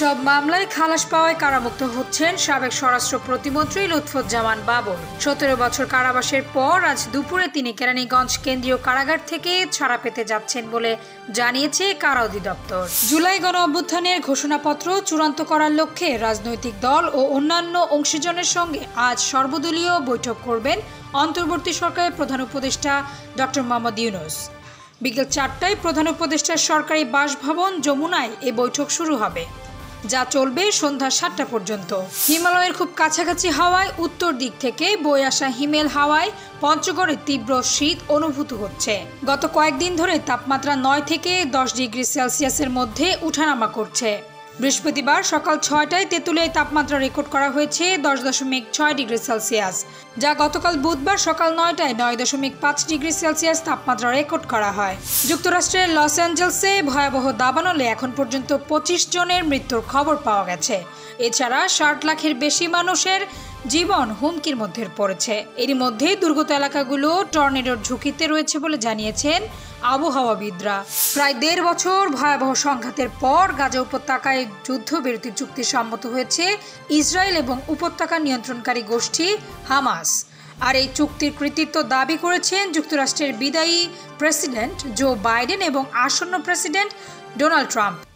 সব মামলায় খালাস পাওয়ায় কারামুক্ত হচ্ছেন সাবেক স্বরাষ্ট্র প্রতিমন্ত্রী লুৎফুজ্জামান বাবর। 17 বছর কারাবাসের পর আজ দুপুরে তিনি কেরানীগঞ্জ কেন্দ্রীয় কারাগার থেকে ছাড়া পেতে যাচ্ছেন বলে জানিয়েছে কারা অধিদপ্তর। জুলাই গণ অভ্যুত্থানের ঘোষণাপত্র চূড়ান্ত করার লক্ষ্যে রাজনৈতিক দল ও অন্যান্য অংশীজনের সঙ্গে আজ সর্বদলীয় বৈঠক করবেন অন্তর্বর্তী সরকারের প্রধান উপদেষ্টা ডক্টর মোহাম্মদ ইউনূস। বিকেল 4টায় প্রধান উপদেষ্টার সরকারি বাসভবন যমুনায় এ বৈঠক শুরু হবে, যা চলবে সন্ধ্যা 7টা পর্যন্ত। হিমালয়ের খুব কাছাকাছি হওয়ায় উত্তর দিক থেকে বয়ে আসা হিমেল হাওয়ায় পঞ্চগড়ে তীব্র শীত অনুভূত হচ্ছে। গত কয়েকদিন ধরে তাপমাত্রা 9 থেকে 10 ডিগ্রি সেলসিয়াসের মধ্যে উঠানামা করছে। বৃহস্পতিবার সকাল 6টায় তেঁতুলিয়ায় তাপমাত্রা রেকর্ড করা হয়েছে 10.6 ডিগ্রি সেলসিয়াস, যা গতকাল বুধবার সকাল 9টায় 9.5 ডিগ্রি সেলসিয়াস তাপমাত্রা রেকর্ড করা হয়। যুক্তরাষ্ট্রের লস অ্যাঞ্জেলসে ভয়াবহ দাবানলে এখন পর্যন্ত 25 জনের মৃত্যুর খবর পাওয়া গেছে। এছাড়া 60 লাখের বেশি মানুষের জীবন হুমকির মধ্যে পড়েছে। এরই মধ্যে দুর্গত এলাকাগুলো টর্নেডোর ঝুঁকিতে রয়েছে বলে জানিয়েছেন আবহাওয়াবিদরা। প্রায় 1.5 বছর ভয়াবহ সংঘাতের পর গাজা উপত্যকায় যুদ্ধবিরতি চুক্তি সম্মত হয়েছে ইসরায়েল এবং উপত্যকা নিয়ন্ত্রণকারী গোষ্ঠী হামাস। আর এই চুক্তির কৃতিত্ব দাবি করেছেন যুক্তরাষ্ট্রের বিদায়ী প্রেসিডেন্ট জো বাইডেন এবং আসন্ন প্রেসিডেন্ট ডোনাল্ড ট্রাম্প।